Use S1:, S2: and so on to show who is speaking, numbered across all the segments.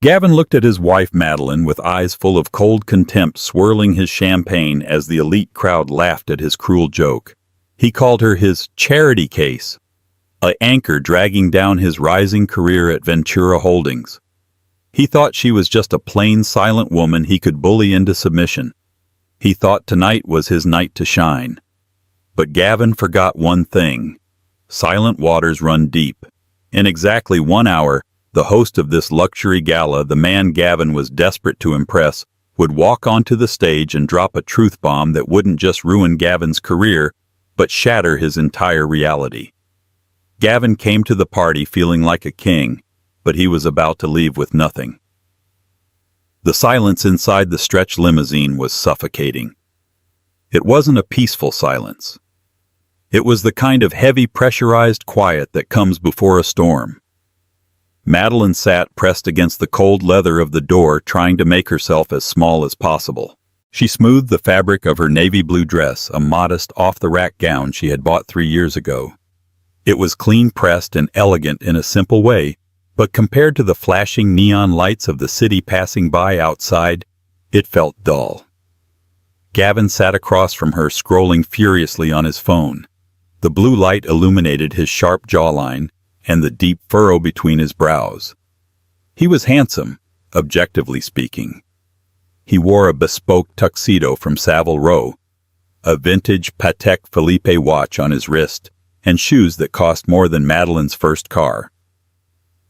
S1: Gavin looked at his wife Madeline with eyes full of cold contempt, swirling his champagne as the elite crowd laughed at his cruel joke. He called her his charity case, an anchor dragging down his rising career at Ventura Holdings. He thought she was just a plain, silent woman he could bully into submission. He thought tonight was his night to shine. But Gavin forgot one thing. Silent waters run deep. In exactly 1 hour, the host of this luxury gala, the man Gavin was desperate to impress, would walk onto the stage and drop a truth bomb that wouldn't just ruin Gavin's career, but shatter his entire reality. Gavin came to the party feeling like a king, but he was about to leave with nothing. The silence inside the stretch limousine was suffocating. It wasn't a peaceful silence. It was the kind of heavy, pressurized quiet that comes before a storm. Madeline sat pressed against the cold leather of the door, trying to make herself as small as possible. She smoothed the fabric of her navy blue dress, a modest, off-the-rack gown she had bought 3 years ago. It was clean-pressed and elegant in a simple way, but compared to the flashing neon lights of the city passing by outside, it felt dull. Gavin sat across from her, scrolling furiously on his phone. The blue light illuminated his sharp jawline and the deep furrow between his brows. He was handsome, objectively speaking. He wore a bespoke tuxedo from Savile Row, a vintage Patek Philippe watch on his wrist, and shoes that cost more than Madeline's first car.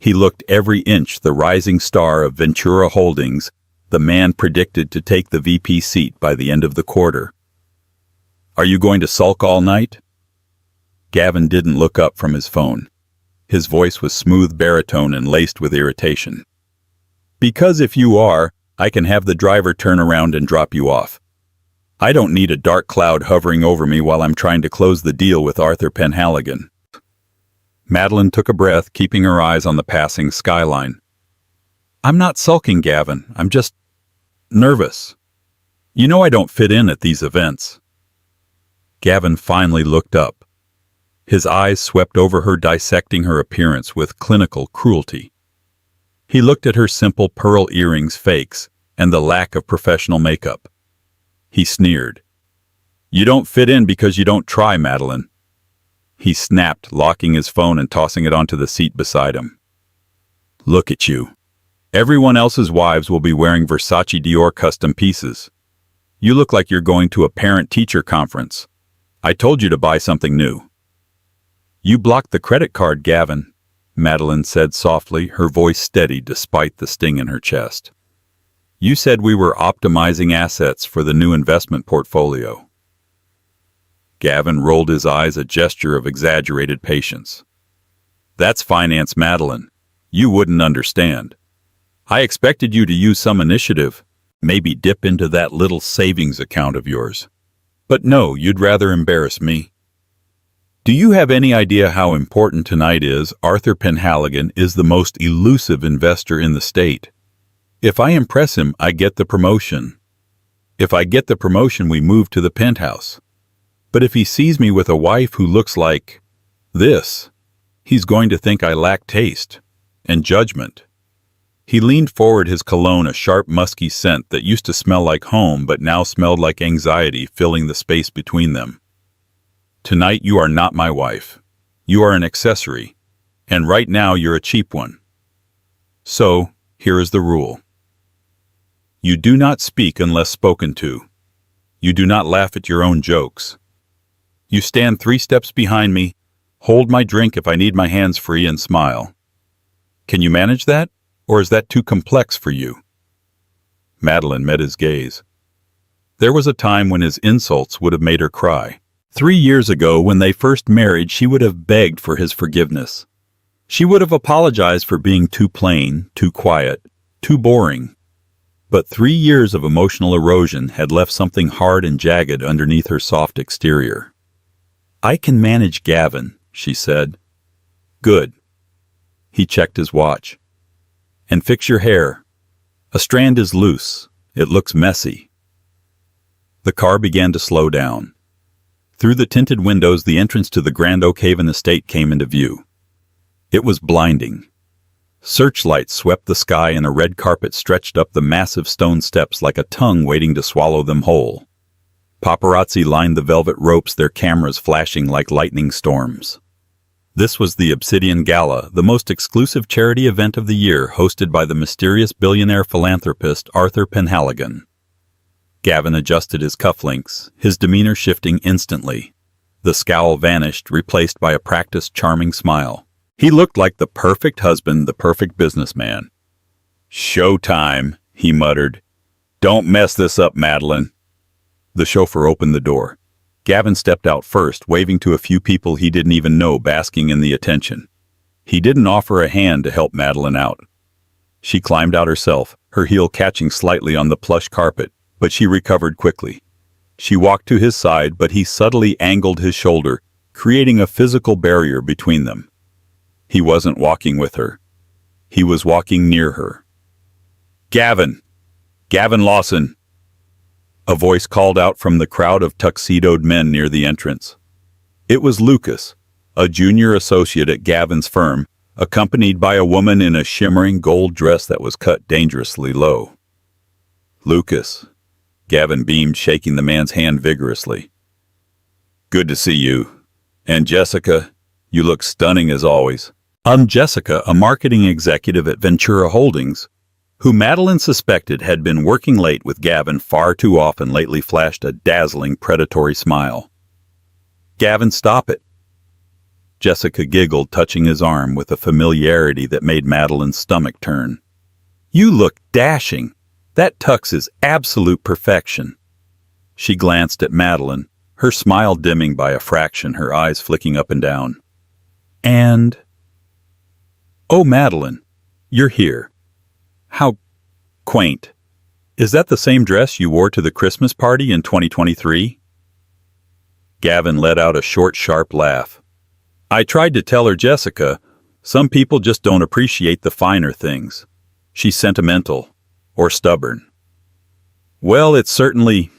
S1: He looked every inch the rising star of Ventura Holdings, the man predicted to take the VP seat by the end of the quarter. "Are you going to sulk all night?" Gavin didn't look up from his phone. His voice was smooth baritone and laced with irritation. "Because if you are, I can have the driver turn around and drop you off. I don't need a dark cloud hovering over me while I'm trying to close the deal with Arthur Penhaligon." Madeline took a breath, keeping her eyes on the passing skyline. "I'm not sulking, Gavin. I'm just nervous. You know I don't fit in at these events." Gavin finally looked up. His eyes swept over her, dissecting her appearance with clinical cruelty. He looked at her simple pearl earrings, fakes, and the lack of professional makeup. He sneered. "You don't fit in because you don't try, Madeline." He snapped, locking his phone and tossing it onto the seat beside him. "Look at you. Everyone else's wives will be wearing Versace Dior custom pieces. You look like you're going to a parent-teacher conference. I told you to buy something new." "You blocked the credit card, Gavin," Madeline said softly, her voice steady despite the sting in her chest. "You said we were optimizing assets for the new investment portfolio." Gavin rolled his eyes, a gesture of exaggerated patience. "That's finance, Madeline. You wouldn't understand. I expected you to use some initiative, maybe dip into that little savings account of yours. But no, you'd rather embarrass me. Do you have any idea how important tonight is? Arthur Penhaligon is the most elusive investor in the state. If I impress him, I get the promotion. If I get the promotion, we move to the penthouse. But if he sees me with a wife who looks like this, he's going to think I lack taste and judgment." He leaned forward, his cologne a sharp, musky scent that used to smell like home but now smelled like anxiety, filling the space between them. "Tonight you are not my wife. You are an accessory, and right now you're a cheap one. So, here is the rule. You do not speak unless spoken to. You do not laugh at your own jokes. You stand 3 steps behind me, hold my drink if I need my hands free, and smile. Can you manage that, or is that too complex for you?" Madeline met his gaze. There was a time when his insults would have made her cry. 3 years ago, when they first married, she would have begged for his forgiveness. She would have apologized for being too plain, too quiet, too boring. But 3 years of emotional erosion had left something hard and jagged underneath her soft exterior. "I can manage Gavin," she said. "Good." He checked his watch. "And fix your hair. A strand is loose. It looks messy." The car began to slow down. Through the tinted windows, the entrance to the Grand Oak Haven estate came into view. It was blinding. Searchlights swept the sky and a red carpet stretched up the massive stone steps like a tongue waiting to swallow them whole. Paparazzi lined the velvet ropes, their cameras flashing like lightning storms. This was the Obsidian Gala, the most exclusive charity event of the year, hosted by the mysterious billionaire philanthropist Arthur Penhaligon. Gavin adjusted his cufflinks, his demeanor shifting instantly. The scowl vanished, replaced by a practiced, charming smile. He looked like the perfect husband, the perfect businessman. "Showtime," he muttered. "Don't mess this up, Madeline." The chauffeur opened the door. Gavin stepped out first, waving to a few people he didn't even know, basking in the attention. He didn't offer a hand to help Madeline out. She climbed out herself, her heel catching slightly on the plush carpet, but she recovered quickly. She walked to his side, but he subtly angled his shoulder, creating a physical barrier between them. He wasn't walking with her. He was walking near her. "Gavin! Gavin Lawson!" A voice called out from the crowd of tuxedoed men near the entrance. It was Lucas, a junior associate at Gavin's firm, accompanied by a woman in a shimmering gold dress that was cut dangerously low. "Lucas," Gavin beamed, shaking the man's hand vigorously. "Good to see you. And Jessica, you look stunning as always." Jessica, a marketing executive at Ventura Holdings, who Madeline suspected had been working late with Gavin far too often lately, flashed a dazzling, predatory smile. "Gavin, stop it." Jessica giggled, touching his arm with a familiarity that made Madeline's stomach turn. "You look dashing. That tux is absolute perfection." She glanced at Madeline, her smile dimming by a fraction, her eyes flicking up and down. "And... oh, Madeline, you're here. How quaint. Is that the same dress you wore to the Christmas party in 2023? Gavin let out a short, sharp laugh. "I tried to tell her, Jessica, some people just don't appreciate the finer things. She's sentimental. Or stubborn." "Well, it's certainly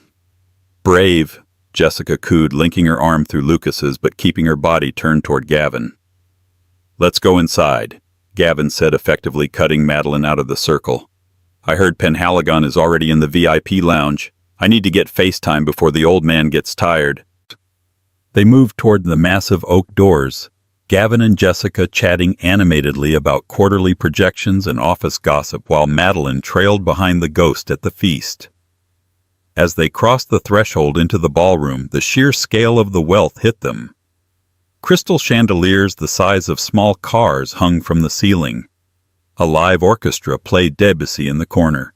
S1: brave," Jessica cooed, linking her arm through Lucas's but keeping her body turned toward Gavin. "Let's go inside," Gavin said, effectively cutting Madeline out of the circle. "I heard Penhaligon is already in the VIP lounge. I need to get FaceTime before the old man gets tired." They moved toward the massive oak doors, Gavin and Jessica chatting animatedly about quarterly projections and office gossip while Madeline trailed behind the ghost at the feast. As they crossed the threshold into the ballroom, the sheer scale of the wealth hit them. Crystal chandeliers the size of small cars hung from the ceiling. A live orchestra played Debussy in the corner.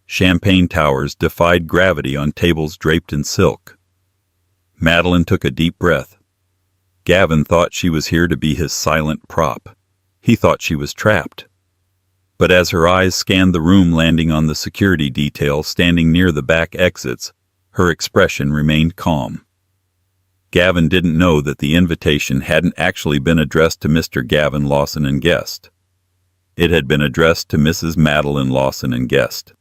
S1: Champagne towers defied gravity on tables draped in silk. Madeline took a deep breath. Gavin thought she was here to be his silent prop. He thought she was trapped. But as her eyes scanned the room, landing on the security detail standing near the back exits, her expression remained calm. Gavin didn't know that the invitation hadn't actually been addressed to Mr. Gavin Lawson and Guest. It had been addressed to Mrs. Madeline Lawson and Guest.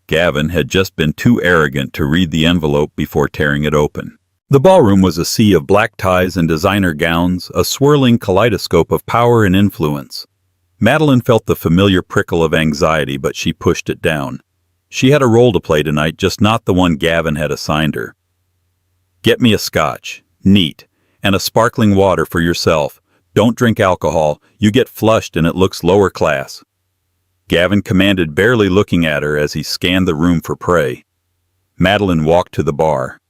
S1: Gavin had just been too arrogant to read the envelope before tearing it open. The ballroom was a sea of black ties and designer gowns, a swirling kaleidoscope of power and influence. Madeline felt the familiar prickle of anxiety, but she pushed it down. She had a role to play tonight, just not the one Gavin had assigned her. "Get me a scotch, neat, and a sparkling water for yourself. Don't drink alcohol. You get flushed and it looks lower class." Gavin commanded, barely looking at her as he scanned the room for prey. Madeline walked to the bar.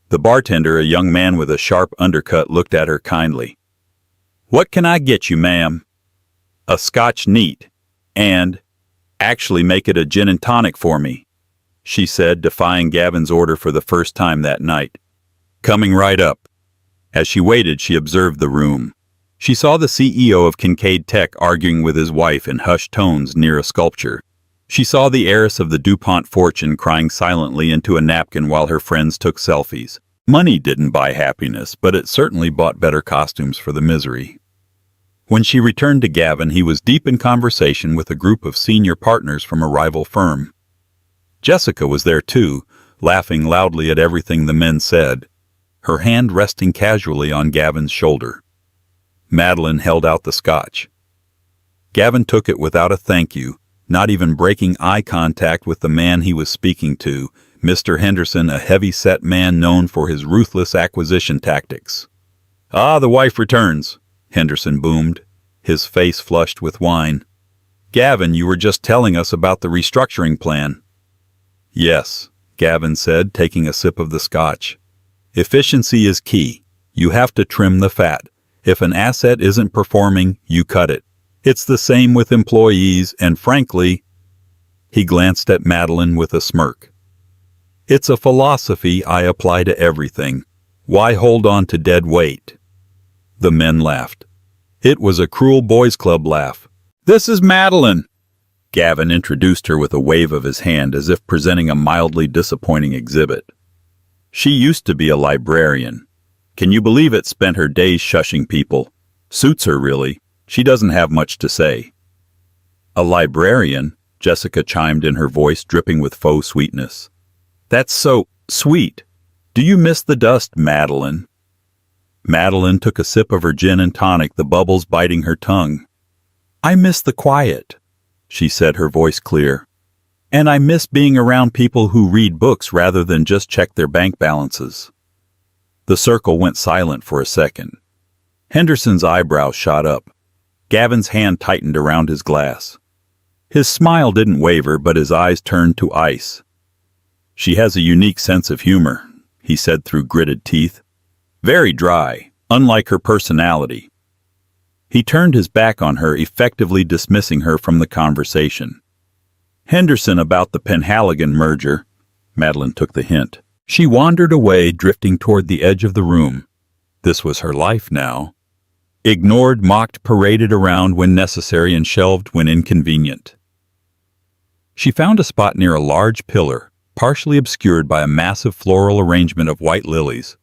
S1: The bartender, a young man with a sharp undercut, looked at her kindly. "What can I get you, ma'am?" "A scotch neat. And actually make it a gin and tonic for me," she said, defying Gavin's order for the first time that night. "Coming right up." As she waited, she observed the room. She saw the CEO of Kincaid Tech arguing with his wife in hushed tones near a sculpture. She saw the heiress of the DuPont fortune crying silently into a napkin while her friends took selfies. Money didn't buy happiness, but it certainly bought better costumes for the misery. When she returned to Gavin, he was deep in conversation with a group of senior partners from a rival firm. Jessica was there too, laughing loudly at everything the men said, her hand resting casually on Gavin's shoulder. Madeline held out the scotch. Gavin took it without a thank you, not even breaking eye contact with the man he was speaking to, Mr. Henderson, a heavy-set man known for his ruthless acquisition tactics. "Ah, the wife returns," Henderson boomed, his face flushed with wine. "Gavin, you were just telling us about the restructuring plan." "Yes," Gavin said, taking a sip of the scotch. "Efficiency is key. You have to trim the fat. If an asset isn't performing, you cut it. It's the same with employees, and frankly," he glanced at Madeline with a smirk, "it's a philosophy I apply to everything. Why hold on to dead weight?" The men laughed. It was a cruel boys' club laugh. "This is Madeline." Gavin introduced her with a wave of his hand as if presenting a mildly disappointing exhibit. "She used to be a librarian. Can you believe it? Spent her days shushing people. Suits her, really. She doesn't have much to say." "A librarian?" Jessica chimed in, her voice dripping with faux sweetness. "That's so sweet. Do you miss the dust, Madeline?" Madeline took a sip of her gin and tonic, the bubbles biting her tongue. "I miss the quiet," she said, her voice clear. "And I miss being around people who read books rather than just check their bank balances." The circle went silent for a second. Henderson's eyebrows shot up. Gavin's hand tightened around his glass. His smile didn't waver, but his eyes turned to ice. "She has a unique sense of humor," he said through gritted teeth. "Very dry, unlike her personality." He turned his back on her, effectively dismissing her from the conversation. "Henderson, about the Penhaligon merger." Madeline took the hint. She wandered away, drifting toward the edge of the room. This was her life now. Ignored, mocked, paraded around when necessary, and shelved when inconvenient. She found a spot near a large pillar, partially obscured by a massive floral arrangement of white lilies.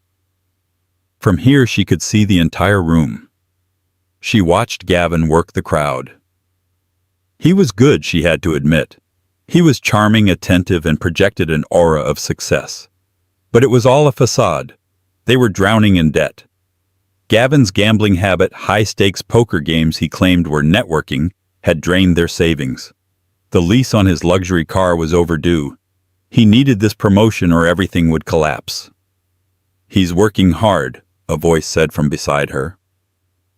S1: From here she could see the entire room. She watched Gavin work the crowd. He was good, she had to admit. He was charming, attentive, and projected an aura of success. But it was all a facade. They were drowning in debt. Gavin's gambling habit, high-stakes poker games he claimed were networking, had drained their savings. The lease on his luxury car was overdue. He needed this promotion or everything would collapse. "He's working hard," a voice said from beside her.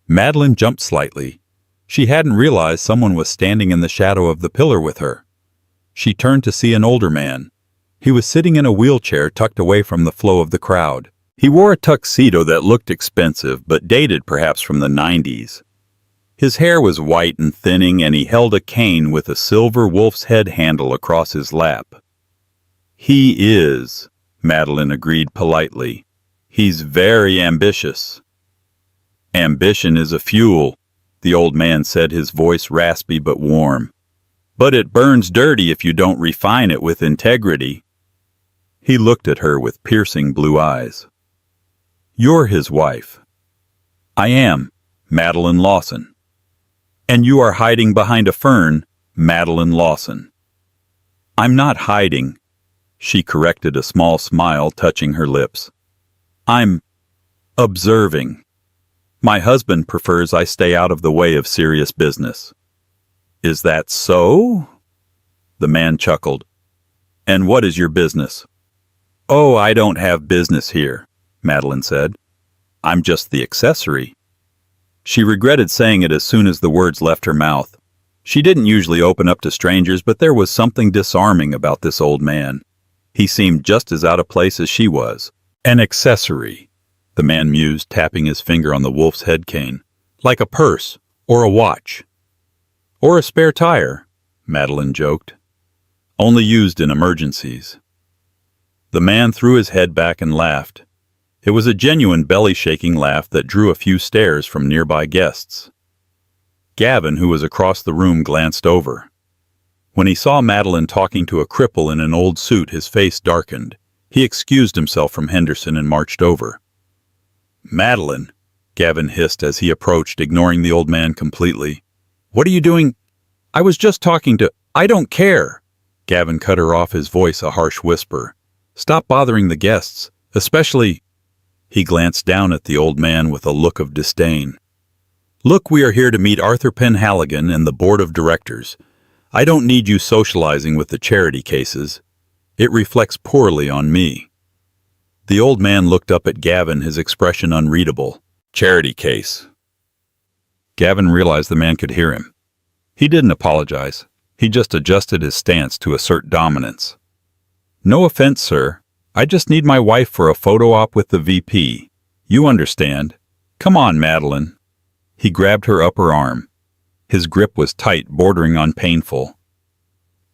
S1: Madeline jumped slightly. She hadn't realized someone was standing in the shadow of the pillar with her. She turned to see an older man. He was sitting in a wheelchair tucked away from the flow of the crowd. He wore a tuxedo that looked expensive, but dated perhaps from the 90s. His hair was white and thinning, and he held a cane with a silver wolf's head handle across his lap. "He is," Madeline agreed politely. "He's very ambitious." "Ambition is a fuel," the old man said, his voice raspy but warm. "But it burns dirty if you don't refine it with integrity." He looked at her with piercing blue eyes. "You're his wife." "I am, Madeline Lawson." "And you are hiding behind a fern, Madeline Lawson." "I'm not hiding," she corrected, a small smile touching her lips. "I'm observing. My husband prefers I stay out of the way of serious business." "Is that so?" The man chuckled. "And what is your business?" "Oh, I don't have business here," Madeline said. "I'm just the accessory." She regretted saying it as soon as the words left her mouth. She didn't usually open up to strangers, but there was something disarming about this old man. He seemed just as out of place as she was. "An accessory," the man mused, tapping his finger on the wolf's head cane. "Like a purse, or a watch." "Or a spare tire," Madeline joked. "Only used in emergencies." The man threw his head back and laughed. It was a genuine belly-shaking laugh that drew a few stares from nearby guests. Gavin, who was across the room, glanced over. When he saw Madeline talking to a cripple in an old suit, his face darkened. He excused himself from Henderson and marched over. "Madeline," Gavin hissed as he approached, ignoring the old man completely. "What are you doing?" "I was just talking to—" "I don't care." Gavin cut her off, his voice a harsh whisper. "Stop bothering the guests, especially—" He glanced down at the old man with a look of disdain. Look, we are here to meet Arthur Penhaligon and the board of directors. I don't need you socializing with the charity cases. It reflects poorly on me. The old man looked up at Gavin, his expression unreadable. Charity case. Gavin realized the man could hear him. He didn't apologize. He just adjusted his stance to assert dominance. No offense, sir. I just need my wife for a photo op with the VP. You understand. Come on, Madeline. He grabbed her upper arm. His grip was tight, bordering on painful.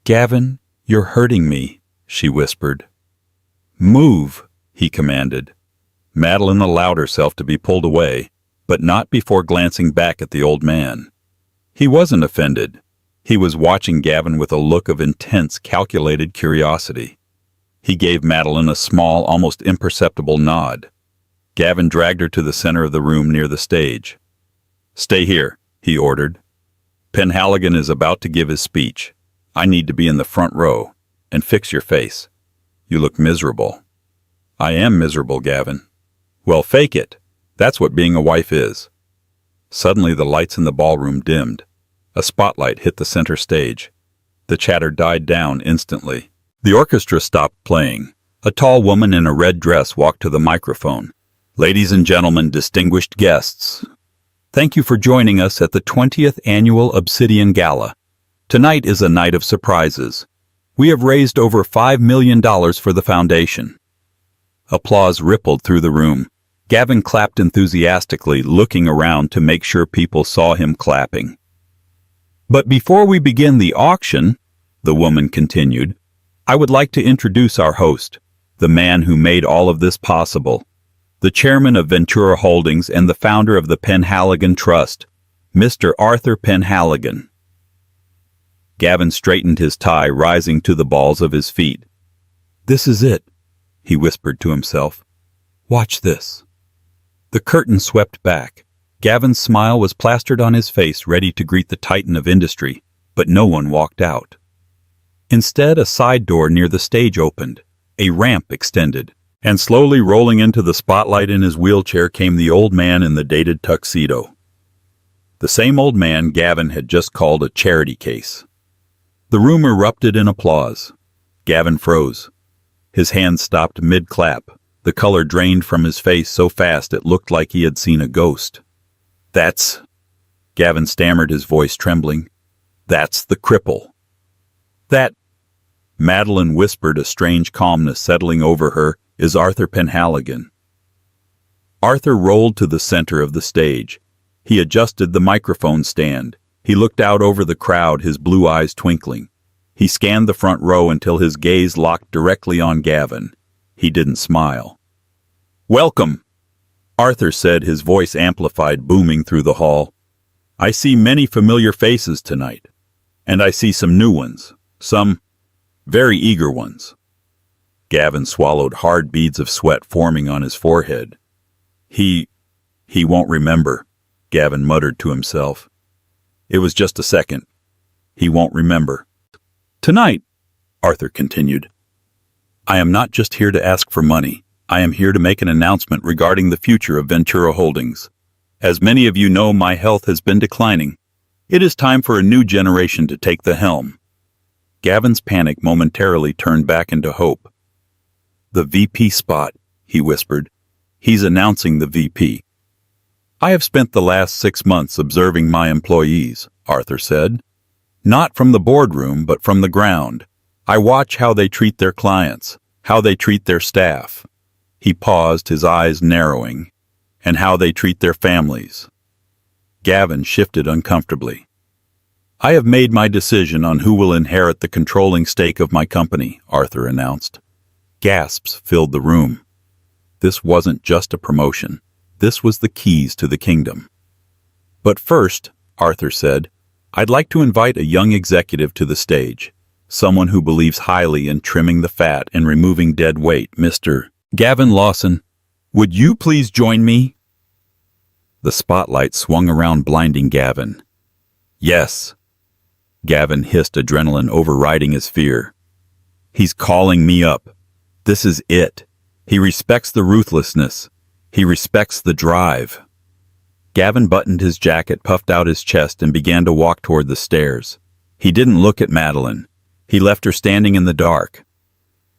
S1: Gavin, you're hurting me, she whispered. Move, he commanded. Madeline allowed herself to be pulled away, but not before glancing back at the old man. He wasn't offended. He was watching Gavin with a look of intense, calculated curiosity. He gave Madeline a small, almost imperceptible nod. Gavin dragged her to the center of the room near the stage. Stay here, he ordered. Penhaligon is about to give his speech. I need to be in the front row. And fix your face. You look miserable. I am miserable, Gavin. Well, fake it. That's what being a wife is. Suddenly the lights in the ballroom dimmed. A spotlight hit the center stage. The chatter died down instantly. The orchestra stopped playing. A tall woman in a red dress walked to the microphone. Ladies and gentlemen, distinguished guests. Thank you for joining us at the 20th Annual Obsidian Gala. Tonight is a night of surprises. We have raised over $5 million for the foundation. Applause rippled through the room. Gavin clapped enthusiastically, looking around to make sure people saw him clapping. But before we begin the auction, the woman continued, I would like to introduce our host, the man who made all of this possible, the chairman of Ventura Holdings and the founder of the Penhaligon Trust, Mr. Arthur Penhaligon. Gavin straightened his tie, rising to the balls of his feet. This is it, he whispered to himself. Watch this. The curtain swept back. Gavin's smile was plastered on his face, ready to greet the titan of industry, but no one walked out. Instead, a side door near the stage opened. A ramp extended, and slowly rolling into the spotlight in his wheelchair came the old man in the dated tuxedo. The same old man Gavin had just called a charity case. The room erupted in applause. Gavin froze. His hand stopped mid-clap. The color drained from his face so fast it looked like he had seen a ghost. That's... Gavin stammered, his voice trembling. That's the cripple. That... Madeline whispered, a strange calmness settling over her, is Arthur Penhaligon. Arthur rolled to the center of the stage. He adjusted the microphone stand. He looked out over the crowd, his blue eyes twinkling. He scanned the front row until his gaze locked directly on Gavin. He didn't smile. Welcome, Arthur said, his voice amplified, booming through the hall. I see many familiar faces tonight, and I see some new ones, some very eager ones. Gavin swallowed, hard beads of sweat forming on his forehead. He won't remember, Gavin muttered to himself. It was just a second. He won't remember. Tonight, Arthur continued, I am not just here to ask for money. I am here to make an announcement regarding the future of Ventura Holdings. As many of you know, my health has been declining. It is time for a new generation to take the helm. Gavin's panic momentarily turned back into hope. The VP spot, he whispered. He's announcing the VP. I have spent the last 6 months observing my employees, Arthur said. Not from the boardroom, but from the ground. I watch how they treat their clients, how they treat their staff. He paused, his eyes narrowing, and how they treat their families. Gavin shifted uncomfortably. I have made my decision on who will inherit the controlling stake of my company, Arthur announced. Gasps filled the room. This wasn't just a promotion. This was the keys to the kingdom. But first, Arthur said, I'd like to invite a young executive to the stage, someone who believes highly in trimming the fat and removing dead weight, Mr. Gavin Lawson. Would you please join me? The spotlight swung around, blinding Gavin. Yes. Gavin hissed, adrenaline overriding his fear. He's calling me up. This is it. He respects the ruthlessness. He respects the drive. Gavin buttoned his jacket, puffed out his chest, and began to walk toward the stairs. He didn't look at Madeline. He left her standing in the dark.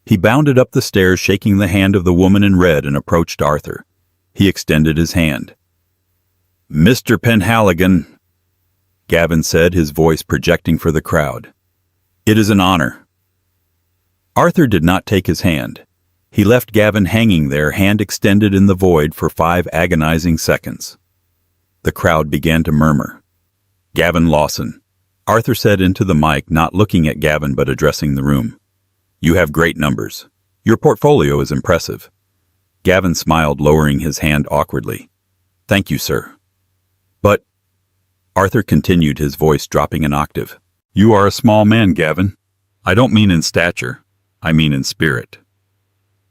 S1: He bounded up the stairs, shaking the hand of the woman in red, and approached Arthur. He extended his hand. "Mr. Penhaligon," Gavin said, his voice projecting for the crowd. "It is an honor." Arthur did not take his hand. He left Gavin hanging there, hand extended in the void, for 5 agonizing seconds. The crowd began to murmur. "Gavin Lawson," Arthur said into the mic, not looking at Gavin but addressing the room. "You have great numbers. Your portfolio is impressive." Gavin smiled, lowering his hand awkwardly. "Thank you, sir." "But," Arthur continued, his voice dropping an octave, "you are a small man, Gavin. I don't mean in stature. I mean in spirit.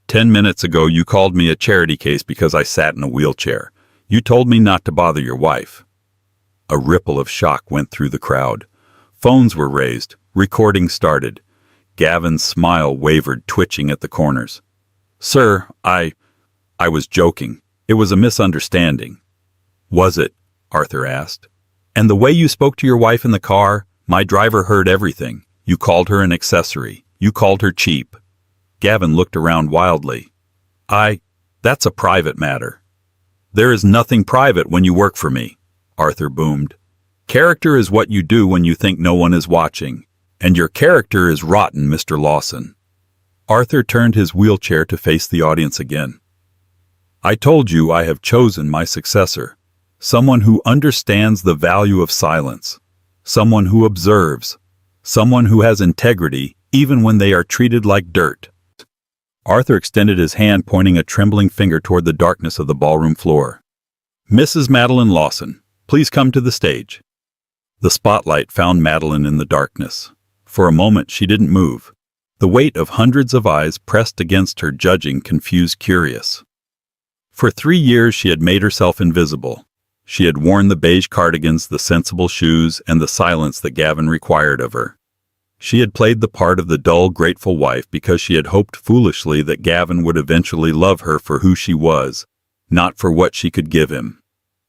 S1: 10 minutes ago you called me a charity case because I sat in a wheelchair. You told me not to bother your wife." A ripple of shock went through the crowd. Phones were raised. Recording started. Gavin's smile wavered, twitching at the corners. "Sir, I was joking. It was a misunderstanding." "Was it?" Arthur asked. "And the way you spoke to your wife in the car, my driver heard everything. You called her an accessory. You called her cheap." Gavin looked around wildly. That's a private matter." "There is nothing private when you work for me," Arthur boomed. "Character is what you do when you think no one is watching. And your character is rotten, Mr. Lawson." Arthur turned his wheelchair to face the audience again. "I told you I have chosen my successor. Someone who understands the value of silence. Someone who observes. Someone who has integrity, even when they are treated like dirt." Arthur extended his hand, pointing a trembling finger toward the darkness of the ballroom floor. "Mrs. Madeline Lawson, please come to the stage." The spotlight found Madeline in the darkness. For a moment she didn't move. The weight of hundreds of eyes pressed against her, judging, confused, curious. For 3 years she had made herself invisible. She had worn the beige cardigans, the sensible shoes, and the silence that Gavin required of her. She had played the part of the dull, grateful wife because she had hoped foolishly that Gavin would eventually love her for who she was, not for what she could give him.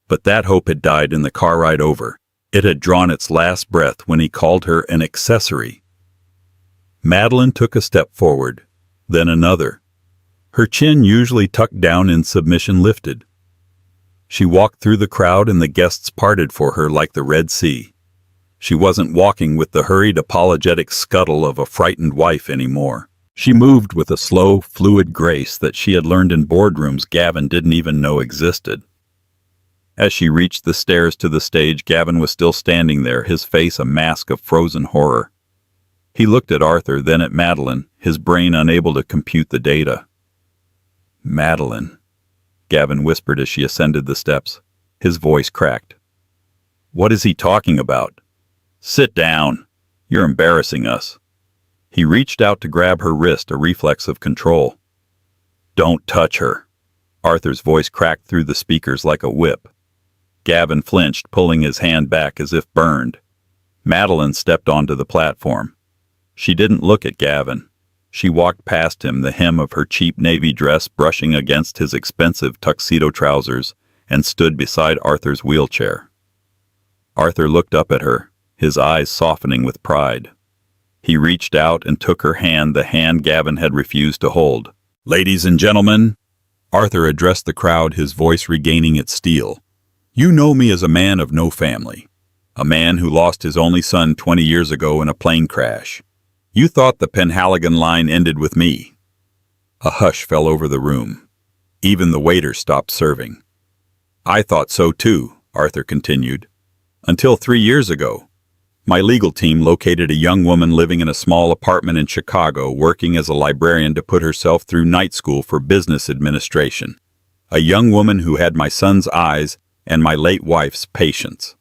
S1: But that hope had died in the car ride over. It had drawn its last breath when he called her an accessory. Madeline took a step forward, then another. Her chin, usually tucked down in submission, lifted. She walked through the crowd and the guests parted for her like the Red Sea. She wasn't walking with the hurried, apologetic scuttle of a frightened wife anymore. She moved with a slow, fluid grace that she had learned in boardrooms Gavin didn't even know existed. As she reached the stairs to the stage, Gavin was still standing there, his face a mask of frozen horror. He looked at Arthur, then at Madeline, his brain unable to compute the data. "Madeline," Gavin whispered as she ascended the steps. His voice cracked. "What is he talking about?" "Sit down. You're embarrassing us." He reached out to grab her wrist, a reflex of control. "Don't touch her." Arthur's voice cracked through the speakers like a whip. Gavin flinched, pulling his hand back as if burned. Madeline stepped onto the platform. She didn't look at Gavin. She walked past him, the hem of her cheap navy dress brushing against his expensive tuxedo trousers, and stood beside Arthur's wheelchair. Arthur looked up at her, his eyes softening with pride. He reached out and took her hand, the hand Gavin had refused to hold. "Ladies and gentlemen," Arthur addressed the crowd, his voice regaining its steel. "You know me as a man of no family, a man who lost his only son 20 years ago in a plane crash. You thought the Penhaligon line ended with me." A hush fell over the room. Even the waiter stopped serving. "I thought so too," Arthur continued. "Until 3 years ago. My legal team located a young woman living in a small apartment in Chicago, working as a librarian to put herself through night school for business administration. A young woman who had my son's eyes and my late wife's patience."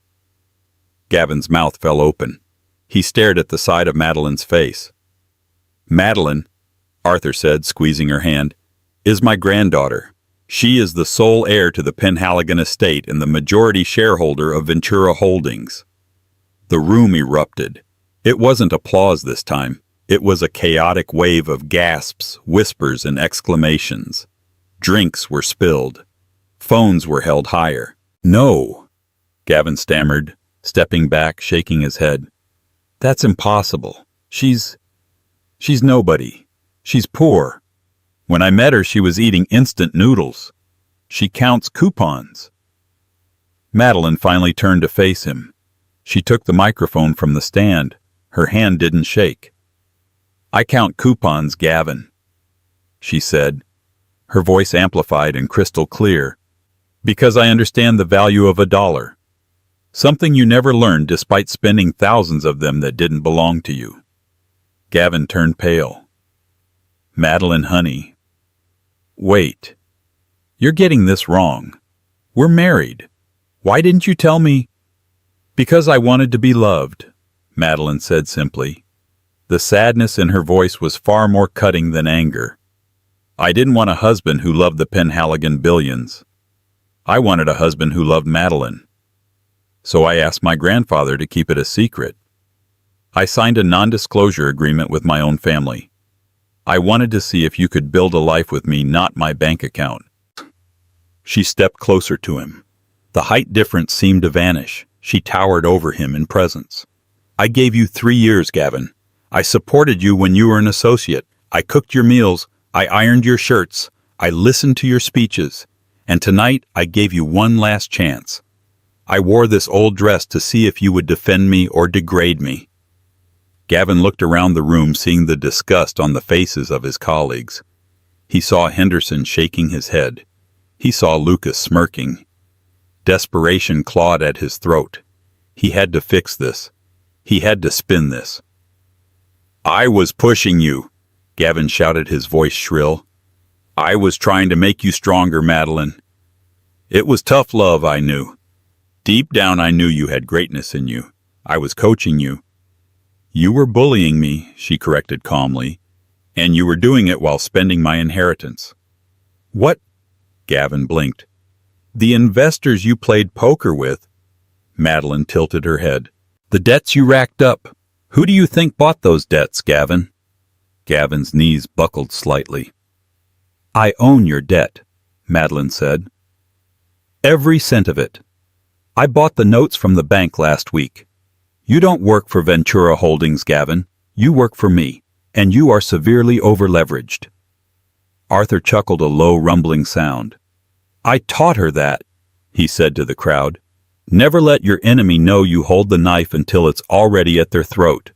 S1: Gavin's mouth fell open. He stared at the side of Madeline's face. "Madeline," Arthur said, squeezing her hand, "is my granddaughter. She is the sole heir to the Penhaligon estate and the majority shareholder of Ventura Holdings." The room erupted. It wasn't applause this time. It was a chaotic wave of gasps, whispers, and exclamations. Drinks were spilled. Phones were held higher. "No," Gavin stammered, stepping back, shaking his head. That's impossible. She's nobody. She's poor. When I met her, she was eating instant noodles. She counts coupons. Madeline finally turned to face him. She took the microphone from the stand. Her hand didn't shake. I count coupons, Gavin, she said, her voice amplified and crystal clear, because I understand the value of $1. Something you never learned despite spending thousands of them that didn't belong to you. Gavin turned pale. Madeline, honey. Wait. You're getting this wrong. We're married. Why didn't you tell me? Because I wanted to be loved, Madeline said simply. The sadness in her voice was far more cutting than anger. I didn't want a husband who loved the Penhaligon billions. I wanted a husband who loved Madeline. So I asked my grandfather to keep it a secret. I signed a non-disclosure agreement with my own family. I wanted to see if you could build a life with me, not my bank account. She stepped closer to him. The height difference seemed to vanish. She towered over him in presence. I gave you 3 years, Gavin. I supported you when you were an associate. I cooked your meals. I ironed your shirts. I listened to your speeches. And tonight, I gave you one last chance. I wore this old dress to see if you would defend me or degrade me. Gavin looked around the room, seeing the disgust on the faces of his colleagues. He saw Henderson shaking his head. He saw Lucas smirking. Desperation clawed at his throat. He had to fix this. He had to spin this. I was pushing you, Gavin shouted, his voice shrill. I was trying to make you stronger, Madeline. It was tough love, I knew. Deep down I knew you had greatness in you. I was coaching you. You were bullying me, she corrected calmly, and you were doing it while spending my inheritance. What? Gavin blinked. The investors you played poker with. Madeline tilted her head. The debts you racked up. Who do you think bought those debts, Gavin? Gavin's knees buckled slightly. I own your debt, Madeline said. Every cent of it. I bought the notes from the bank last week. You don't work for Ventura Holdings, Gavin. You work for me, and you are severely over-leveraged. Arthur chuckled a low, rumbling sound. I taught her that, he said to the crowd. Never let your enemy know you hold the knife until it's already at their throat.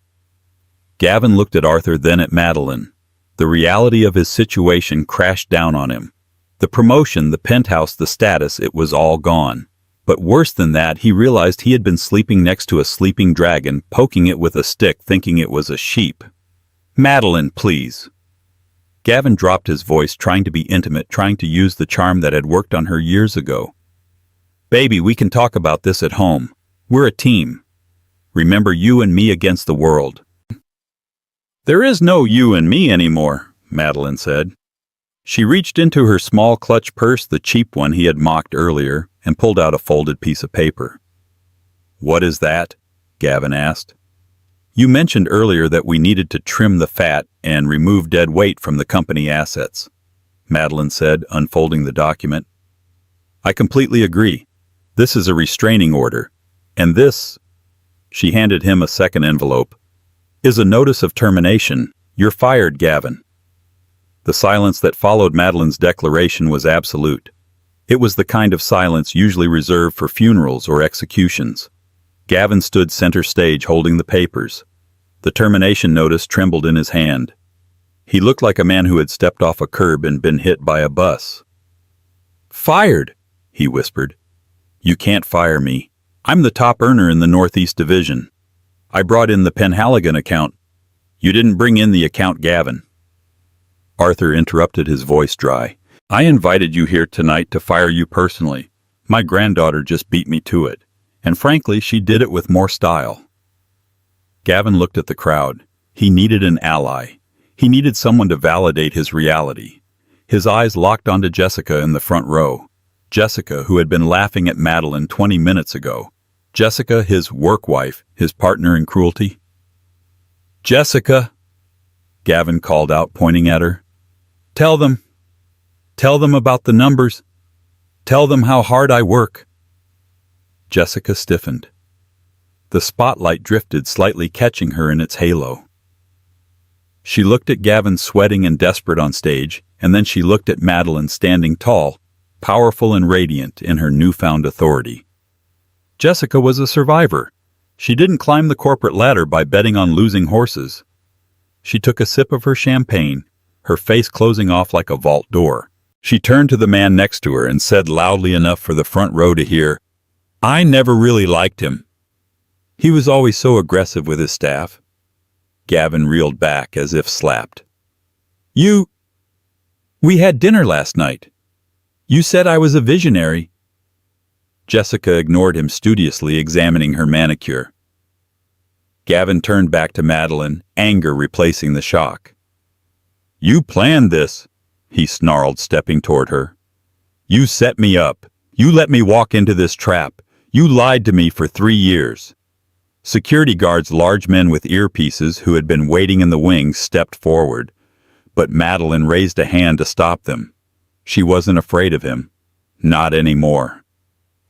S1: Gavin looked at Arthur, then at Madeline. The reality of his situation crashed down on him. The promotion, the penthouse, the status, it was all gone. But worse than that, he realized he had been sleeping next to a sleeping dragon, poking it with a stick, thinking it was a sheep. Madeline, please. Gavin dropped his voice, trying to be intimate, trying to use the charm that had worked on her years ago. Baby, we can talk about this at home. We're a team. Remember, you and me against the world. There is no you and me anymore, Madeline said. She reached into her small clutch purse, the cheap one he had mocked earlier, and pulled out a folded piece of paper. What is that? Gavin asked. You mentioned earlier that we needed to trim the fat and remove dead weight from the company assets, Madeline said, unfolding the document. I completely agree. This is a restraining order, and this, she handed him a second envelope, is a notice of termination. You're fired, Gavin. The silence that followed Madeline's declaration was absolute. It was the kind of silence usually reserved for funerals or executions. Gavin stood center stage holding the papers. The termination notice trembled in his hand. He looked like a man who had stepped off a curb and been hit by a bus. Fired, he whispered. You can't fire me. I'm the top earner in the Northeast Division. I brought in the Penhaligon account. You didn't bring in the account, Gavin. Arthur interrupted, his voice dry. I invited you here tonight to fire you personally. My granddaughter just beat me to it. And frankly, she did it with more style. Gavin looked at the crowd. He needed an ally. He needed someone to validate his reality. His eyes locked onto Jessica in the front row. Jessica, who had been laughing at Madeline 20 minutes ago. Jessica, his work wife, his partner in cruelty. Jessica, Gavin called out, pointing at her. Tell them about the numbers. Tell them how hard I work. Jessica stiffened. The spotlight drifted, slightly catching her in its halo. She looked at Gavin sweating and desperate on stage, and then she looked at Madeline standing tall, powerful and radiant in her newfound authority. Jessica was a survivor. She didn't climb the corporate ladder by betting on losing horses. She took a sip of her champagne, her face closing off like a vault door. She turned to the man next to her and said loudly enough for the front row to hear, "I never really liked him. He was always so aggressive with his staff." Gavin reeled back as if slapped. We had dinner last night. You said I was a visionary." Jessica ignored him studiously, examining her manicure. Gavin turned back to Madeline, anger replacing the shock. "You planned this," he snarled, stepping toward her. "You set me up. You let me walk into this trap. You lied to me for 3 years." Security guards, large men with earpieces who had been waiting in the wings, stepped forward, but Madeline raised a hand to stop them. She wasn't afraid of him. Not anymore.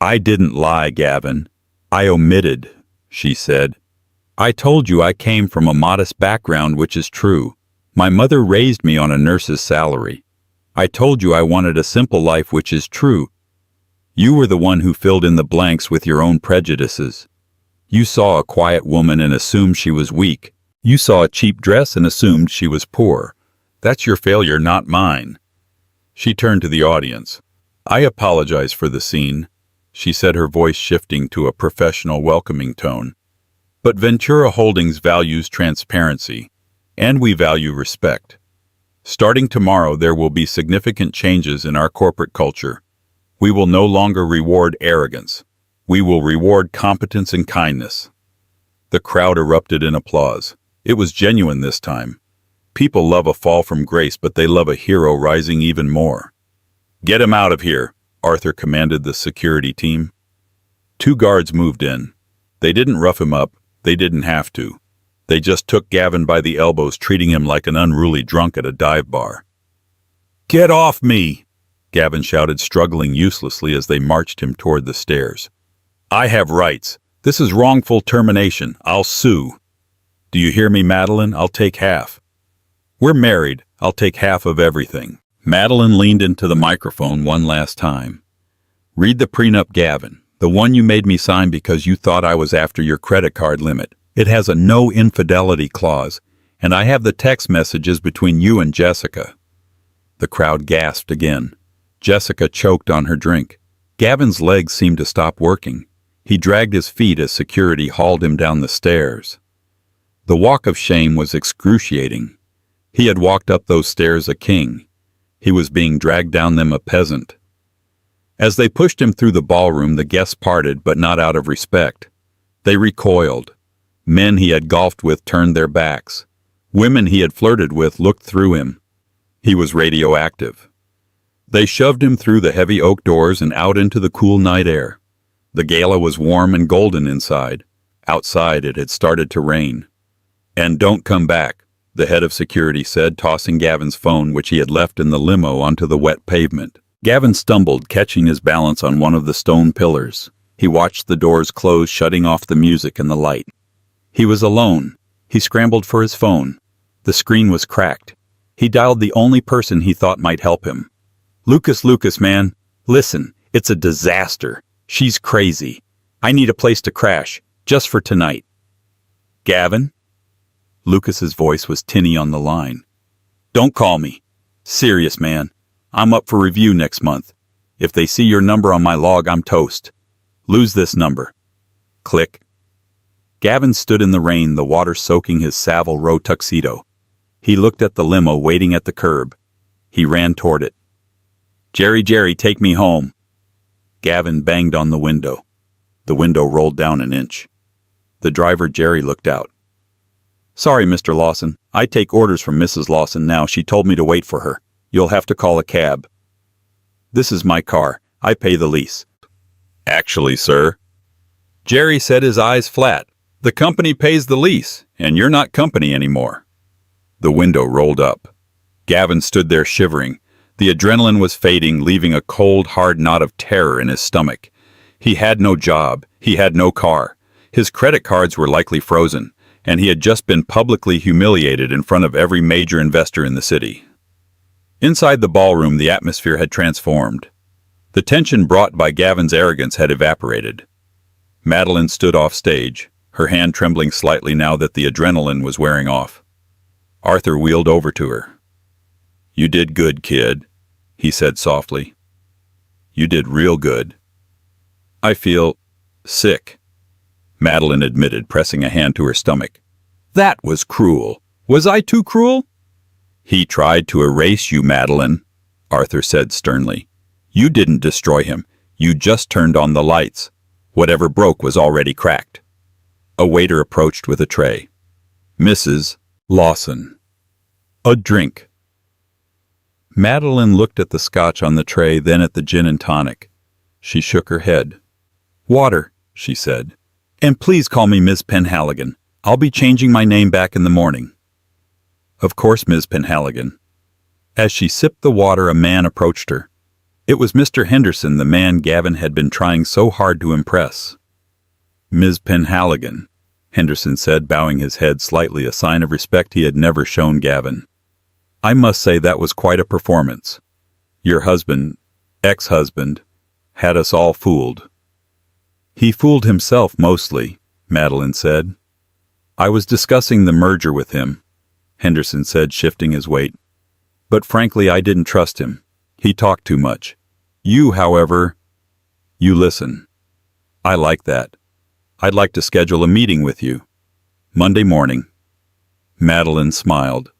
S1: "I didn't lie, Gavin. I omitted," she said. "I told you I came from a modest background, which is true. My mother raised me on a nurse's salary. I told you I wanted a simple life, which is true. You were the one who filled in the blanks with your own prejudices. You saw a quiet woman and assumed she was weak. You saw a cheap dress and assumed she was poor. That's your failure, not mine." She turned to the audience. "I apologize for the scene," she said, her voice shifting to a professional, welcoming tone. "But Ventura Holdings values transparency, and we value respect. Starting tomorrow, there will be significant changes in our corporate culture. We will no longer reward arrogance. We will reward competence and kindness." The crowd erupted in applause. It was genuine this time. People love a fall from grace, but they love a hero rising even more. "Get him out of here," Arthur commanded the security team. 2 guards moved in. They didn't rough him up. They didn't have to. They just took Gavin by the elbows, treating him like an unruly drunk at a dive bar. "Get off me!" Gavin shouted, struggling uselessly as they marched him toward the stairs. "I have rights. This is wrongful termination. I'll sue. Do you hear me, Madeline? I'll take half. We're married. I'll take half of everything." Madeline leaned into the microphone one last time. "Read the prenup, Gavin. The one you made me sign because you thought I was after your credit card limit. It has a no infidelity clause, and I have the text messages between you and Jessica." The crowd gasped again. Jessica choked on her drink. Gavin's legs seemed to stop working. He dragged his feet as security hauled him down the stairs. The walk of shame was excruciating. He had walked up those stairs a king. He was being dragged down them a peasant. As they pushed him through the ballroom, the guests parted, but not out of respect. They recoiled. Men he had golfed with turned their backs. Women he had flirted with looked through him. He was radioactive. They shoved him through the heavy oak doors and out into the cool night air. The gala was warm and golden inside. Outside it had started to rain. "And don't come back," the head of security said, tossing Gavin's phone, which he had left in the limo, onto the wet pavement. Gavin stumbled, catching his balance on one of the stone pillars. He watched the doors close, shutting off the music and the light. He was alone. He scrambled for his phone. The screen was cracked. He dialed the only person he thought might help him. Lucas, man. Listen, it's a disaster. She's crazy. I need a place to crash, just for tonight." "Gavin?" Lucas's voice was tinny on the line. "Don't call me. Serious, man. I'm up for review next month. If they see your number on my log, I'm toast. Lose this number." Click. Gavin stood in the rain, the water soaking his Savile Row tuxedo. He looked at the limo waiting at the curb. He ran toward it. Jerry, take me home." Gavin banged on the window. The window rolled down an inch. The driver, Jerry, looked out. "Sorry, Mr. Lawson. I take orders from Mrs. Lawson now. She told me to wait for her. You'll have to call a cab." "This is my car. I pay the lease." "Actually, sir," Jerry said, his eyes flat, "the company pays the lease, and you're not company anymore." The window rolled up. Gavin stood there shivering. The adrenaline was fading, leaving a cold, hard knot of terror in his stomach. He had no job, he had no car. His credit cards were likely frozen, and he had just been publicly humiliated in front of every major investor in the city. Inside the ballroom, the atmosphere had transformed. The tension brought by Gavin's arrogance had evaporated. Madeline stood off stage, her hand trembling slightly now that the adrenaline was wearing off. Arthur wheeled over to her. "You did good, kid," he said softly. "You did real good." "I feel sick," Madeline admitted, pressing a hand to her stomach. "That was cruel. Was I too cruel?" "He tried to erase you, Madeline," Arthur said sternly. "You didn't destroy him. You just turned on the lights. Whatever broke was already cracked." A waiter approached with a tray. "Mrs. Lawson, a drink." Madeline looked at the scotch on the tray, then at the gin and tonic. She shook her head. "Water," she said. "And please call me Ms. Penhaligon. I'll be changing my name back in the morning." "Of course, Ms. Penhaligon." As she sipped the water, a man approached her. It was Mr. Henderson, the man Gavin had been trying so hard to impress. "Ms. Penhaligon," Henderson said, bowing his head slightly, a sign of respect he had never shown Gavin. "I must say that was quite a performance. Your husband, ex-husband, had us all fooled." "He fooled himself mostly," Madeline said. "I was discussing the merger with him," Henderson said, shifting his weight. "But frankly, I didn't trust him. He talked too much. You, however, you listen. I like that. I'd like to schedule a meeting with you. Monday morning." Madeline smiled.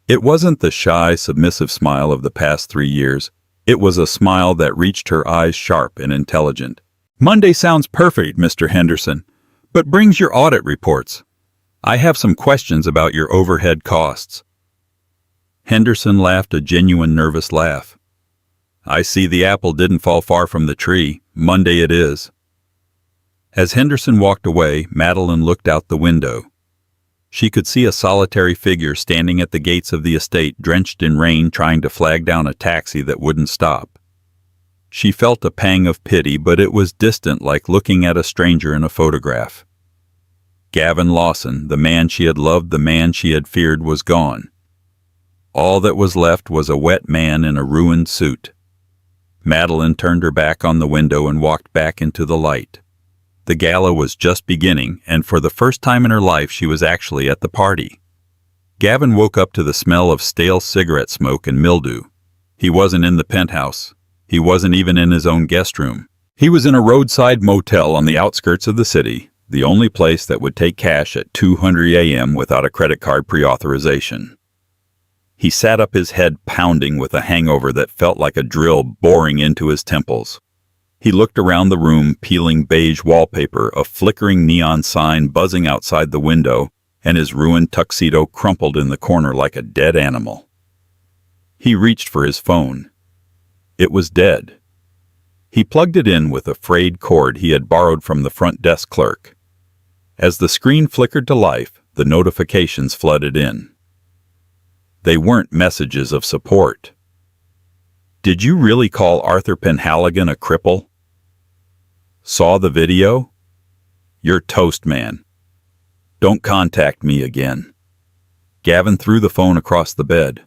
S1: It wasn't the shy, submissive smile of the past 3 years. It was a smile that reached her eyes, sharp and intelligent. "Monday sounds perfect, Mr. Henderson, but brings your audit reports. I have some questions about your overhead costs." Henderson laughed a genuine nervous laugh. "I see the apple didn't fall far from the tree. Monday it is." As Henderson walked away, Madeline looked out the window. She could see a solitary figure standing at the gates of the estate, drenched in rain, trying to flag down a taxi that wouldn't stop. She felt a pang of pity, but it was distant, like looking at a stranger in a photograph. Gavin Lawson, the man she had loved, the man she had feared, was gone. All that was left was a wet man in a ruined suit. Madeline turned her back on the window and walked back into the light. The gala was just beginning, and for the first time in her life she was actually at the party. Gavin woke up to the smell of stale cigarette smoke and mildew. He wasn't in the penthouse. He wasn't even in his own guest room. He was in a roadside motel on the outskirts of the city, the only place that would take cash at 2:00 a.m. without a credit card pre-authorization. He sat up, his head pounding with a hangover that felt like a drill boring into his temples. He looked around the room, peeling beige wallpaper, a flickering neon sign buzzing outside the window, and his ruined tuxedo crumpled in the corner like a dead animal. He reached for his phone. It was dead. He plugged it in with a frayed cord he had borrowed from the front desk clerk. As the screen flickered to life, the notifications flooded in. They weren't messages of support. "Did you really call Arthur Penhaligon a cripple? Saw the video? You're toast, man. Don't contact me again." Gavin threw the phone across the bed.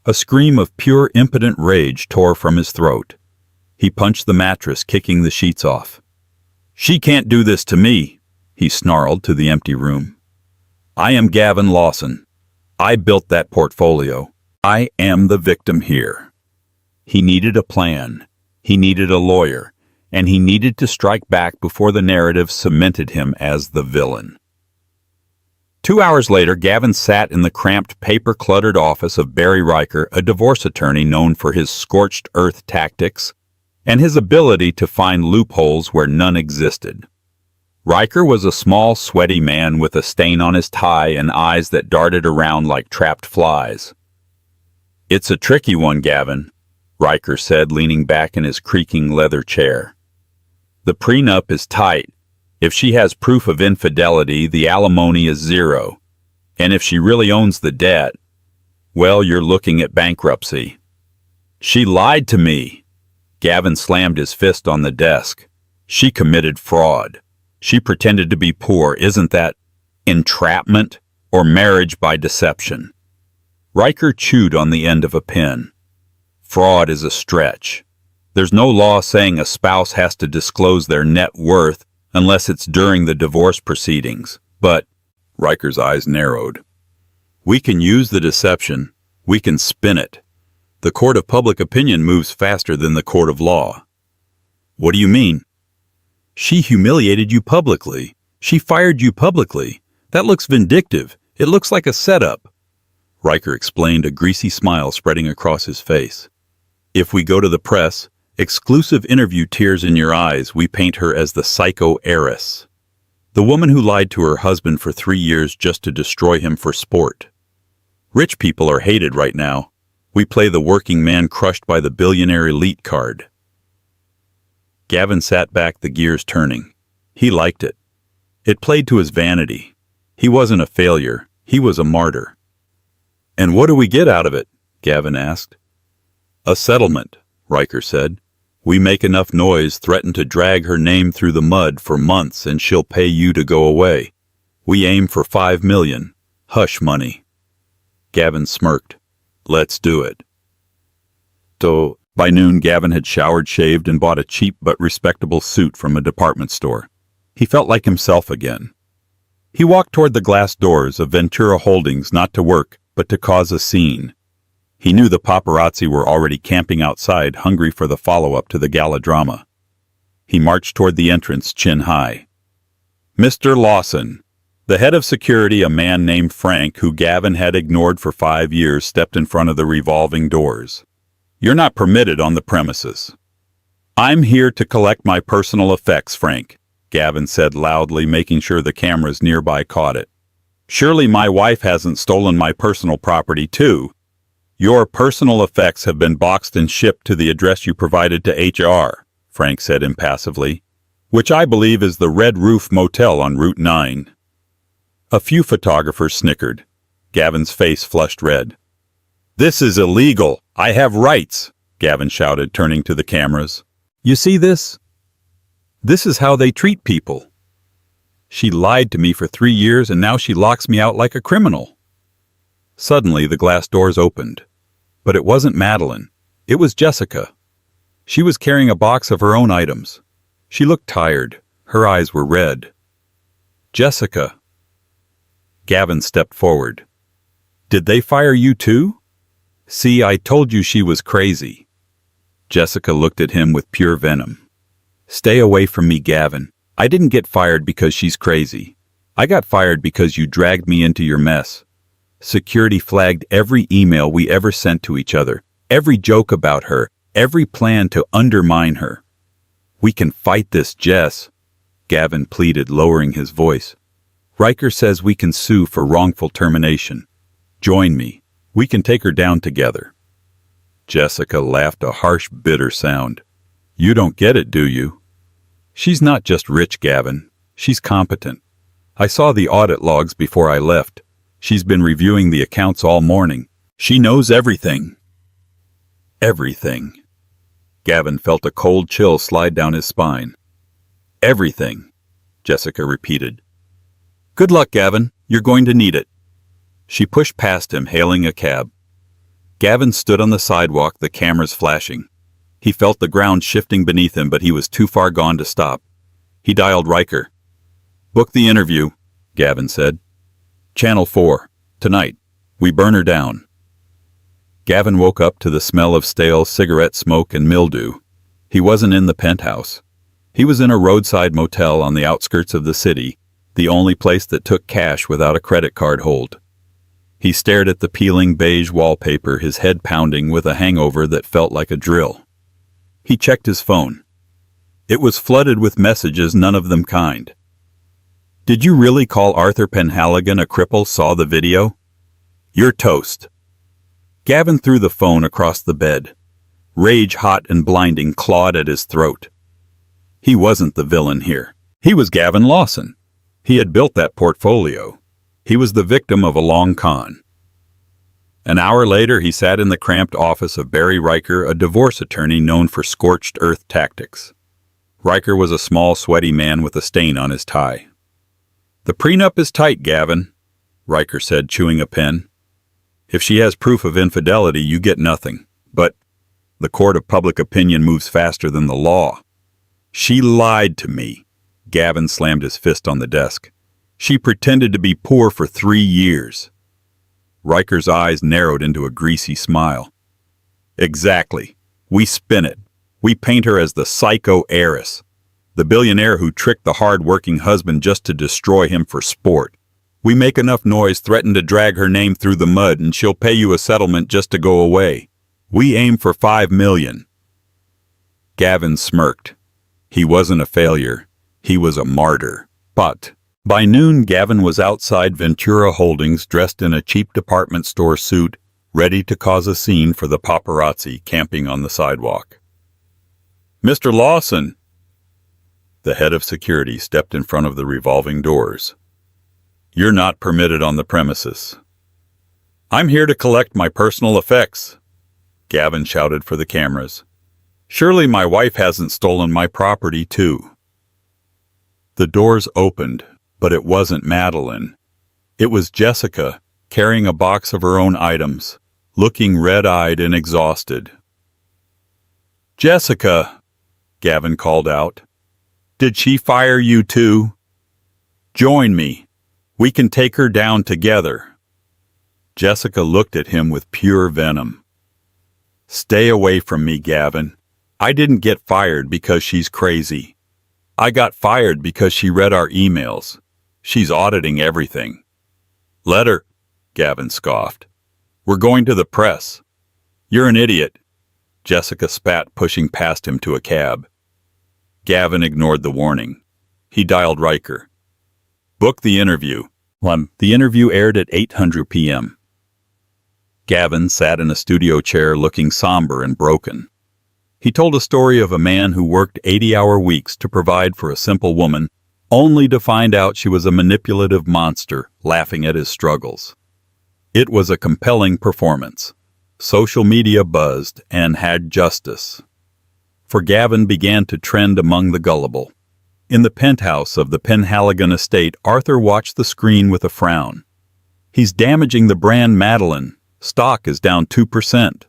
S1: A scream of pure, impotent rage tore from his throat. He punched the mattress, kicking the sheets off. "She can't do this to me," he snarled to the empty room. "I am Gavin Lawson. I built that portfolio. I am the victim here." He needed a plan. He needed a lawyer. And he needed to strike back before the narrative cemented him as the villain. 2 hours later, Gavin sat in the cramped, paper-cluttered office of Barry Riker, a divorce attorney known for his scorched earth tactics and his ability to find loopholes where none existed. Riker was a small, sweaty man with a stain on his tie and eyes that darted around like trapped flies. "It's a tricky one, Gavin," Riker said, leaning back in his creaking leather chair. "The prenup is tight. If she has proof of infidelity, the alimony is 0. And if she really owns the debt, well, you're looking at bankruptcy." "She lied to me." Gavin slammed his fist on the desk. She committed fraud. She pretended to be poor. Isn't that entrapment or marriage by deception? Riker chewed on the end of a pen. Fraud is a stretch. There's no law saying a spouse has to disclose their net worth unless it's during the divorce proceedings. But, Riker's eyes narrowed. We can use the deception. We can spin it. The court of public opinion moves faster than the court of law. What do you mean? She humiliated you publicly. She fired you publicly. That looks vindictive. It looks like a setup. Riker explained, a greasy smile spreading across his face. If we go to the press, exclusive interview, tears in your eyes, we paint her as the psycho heiress. The woman who lied to her husband for 3 years just to destroy him for sport. Rich people are hated right now. We play the working man crushed by the billionaire elite card. Gavin sat back, the gears turning. He liked it. It played to his vanity. He wasn't a failure. He was a martyr. And what do we get out of it? Gavin asked. A settlement, Riker said. We make enough noise, threaten to drag her name through the mud for months, and she'll pay you to go away. We aim for $5 million. Hush money. Gavin smirked. Let's do it. So, by noon, Gavin had showered, shaved, and bought a cheap but respectable suit from a department store. He felt like himself again. He walked toward the glass doors of Ventura Holdings, not to work, but to cause a scene. He knew the paparazzi were already camping outside, hungry for the follow-up to the Gala drama. He marched toward the entrance, chin high. Mr. Lawson. The head of security, a man named Frank, who Gavin had ignored for 5 years, stepped in front of the revolving doors. You're not permitted on the premises. I'm here to collect my personal effects, Frank, Gavin said loudly, making sure the cameras nearby caught it. Surely my wife hasn't stolen my personal property, too. Your personal effects have been boxed and shipped to the address you provided to HR, Frank said impassively, which I believe is the Red Roof Motel on Route 9. A few photographers snickered. Gavin's face flushed red. This is illegal. I have rights, Gavin shouted, turning to the cameras. You see this? This is how they treat people. She lied to me for 3 years, and now she locks me out like a criminal. Suddenly, the glass doors opened. But it wasn't Madeline. It was Jessica. She was carrying a box of her own items. She looked tired. Her eyes were red. Jessica. Gavin stepped forward. Did they fire you too? See, I told you she was crazy. Jessica looked at him with pure venom. Stay away from me, Gavin. I didn't get fired because she's crazy. I got fired because you dragged me into your mess. Security flagged every email we ever sent to each other, every joke about her, every plan to undermine her. We can fight this, Jess, Gavin pleaded, lowering his voice. Riker says we can sue for wrongful termination. Join me. We can take her down together. Jessica laughed, a harsh, bitter sound. You don't get it, do you? She's not just rich, Gavin. She's competent. I saw the audit logs before I left. She's been reviewing the accounts all morning. She knows everything. Everything. Gavin felt a cold chill slide down his spine. Everything, Jessica repeated. Good luck, Gavin. You're going to need it. She pushed past him, hailing a cab. Gavin stood on the sidewalk, the cameras flashing. He felt the ground shifting beneath him, but he was too far gone to stop. He dialed Riker. Book the interview, Gavin said. Channel 4. Tonight. We burn her down. Gavin woke up to the smell of stale cigarette smoke and mildew. He wasn't in the penthouse. He was in a roadside motel on the outskirts of the city, the only place that took cash without a credit card hold. He stared at the peeling beige wallpaper, his head pounding with a hangover that felt like a drill. He checked his phone. It was flooded with messages, none of them kind. Did you really call Arthur Penhaligon a cripple? Saw the video? You're toast. Gavin threw the phone across the bed. Rage, hot and blinding, clawed at his throat. He wasn't the villain here. He was Gavin Lawson. He had built that portfolio. He was the victim of a long con. An hour later, he sat in the cramped office of Barry Riker, a divorce attorney known for scorched earth tactics. Riker was a small, sweaty man with a stain on his tie. "The prenup is tight, Gavin," Riker said, chewing a pen. "If she has proof of infidelity, you get nothing. But the court of public opinion moves faster than the law. She lied to me." Gavin slammed his fist on the desk. "She pretended to be poor for 3 years. Riker's eyes narrowed into a greasy smile. "Exactly. We spin it. We paint her as the psycho heiress, the billionaire who tricked the hard-working husband just to destroy him for sport. We make enough noise, threaten to drag her name through the mud, and she'll pay you a settlement just to go away. We aim for $5 million. Gavin smirked. He wasn't a failure. He was a martyr. But by noon, Gavin was outside Ventura Holdings dressed in a cheap department store suit, ready to cause a scene for the paparazzi camping on the sidewalk. "Mr. Lawson!" The head of security stepped in front of the revolving doors. "You're not permitted on the premises." "I'm here to collect my personal effects," Gavin shouted for the cameras. "Surely my wife hasn't stolen my property, too." The doors opened, but it wasn't Madeline. It was Jessica, carrying a box of her own items, looking red-eyed and exhausted. "Jessica," Gavin called out. "Did she fire you too? Join me. We can take her down together." Jessica looked at him with pure venom. "Stay away from me, Gavin. I didn't get fired because she's crazy. I got fired because she read our emails. She's auditing everything." "Let her," Gavin scoffed. "We're going to the press." "You're an idiot," Jessica spat, pushing past him to a cab. Gavin ignored the warning. He dialed Riker. "Book the interview." The interview aired at 8:00 p.m. Gavin sat in a studio chair looking somber and broken. He told a story of a man who worked 80-hour weeks to provide for a simple woman, only to find out she was a manipulative monster laughing at his struggles. It was a compelling performance. Social media buzzed and had justice. For Gavin began to trend among the gullible. In the penthouse of the Penhaligon estate, Arthur watched the screen with a frown. "He's damaging the brand, Madeline. Stock is down 2%.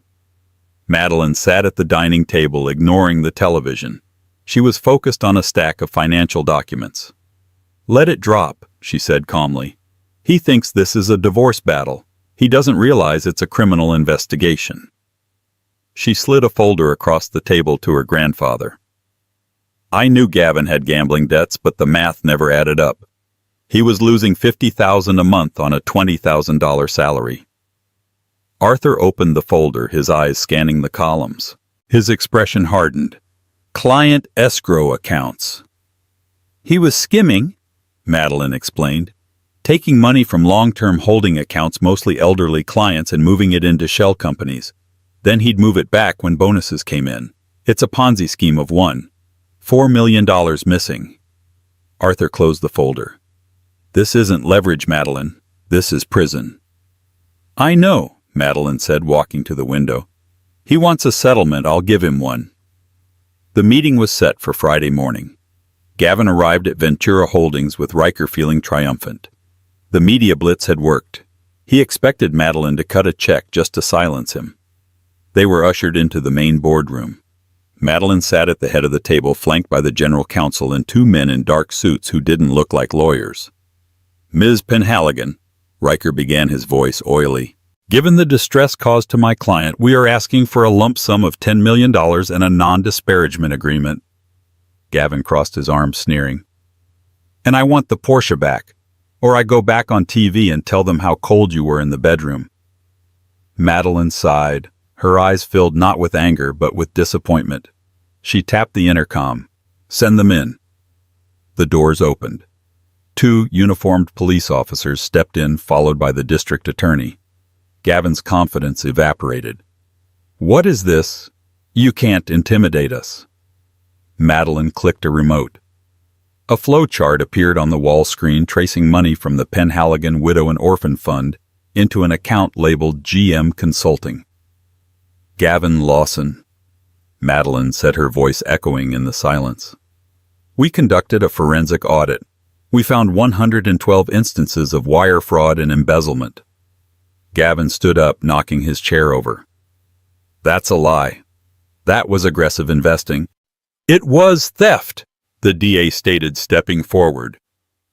S1: Madeline sat at the dining table, ignoring the television. She was focused on a stack of financial documents. "Let it drop," she said calmly. "He thinks this is a divorce battle. He doesn't realize it's a criminal investigation." She slid a folder across the table to her grandfather. "I knew Gavin had gambling debts, but the math never added up. He was losing $50,000 a month on a $20,000 salary." Arthur opened the folder, his eyes scanning the columns. His expression hardened. "Client escrow accounts." "He was skimming," Madeline explained, "taking money from long-term holding accounts, mostly elderly clients, and moving it into shell companies. Then he'd move it back when bonuses came in. It's a Ponzi scheme of one. $4 million missing." Arthur closed the folder. "This isn't leverage, Madeline. This is prison." "I know," Madeline said, walking to the window. "He wants a settlement. I'll give him one." The meeting was set for Friday morning. Gavin arrived at Ventura Holdings with Riker feeling triumphant. The media blitz had worked. He expected Madeline to cut a check just to silence him. They were ushered into the main boardroom. Madeline sat at the head of the table, flanked by the general counsel and 2 men in dark suits who didn't look like lawyers. "Ms. Penhaligon," Riker began, his voice oily, "given the distress caused to my client, we are asking for a lump sum of $10 million and a non-disparagement agreement." Gavin crossed his arms, sneering. "And I want the Porsche back, or I go back on TV and tell them how cold you were in the bedroom." Madeline sighed. Her eyes filled not with anger, but with disappointment. She tapped the intercom. "Send them in." The doors opened. 2 uniformed police officers stepped in, followed by the district attorney. Gavin's confidence evaporated. "What is this? You can't intimidate us." Madeline clicked a remote. A flowchart appeared on the wall screen, tracing money from the Penhaligon Widow and Orphan Fund into an account labeled GM Consulting. "Gavin Lawson," Madeline said, her voice echoing in the silence. We conducted a forensic audit. We found 112 instances of wire fraud and embezzlement. Gavin stood up, knocking his chair over. That's a lie. That was aggressive investing. It was theft, the DA stated, stepping forward.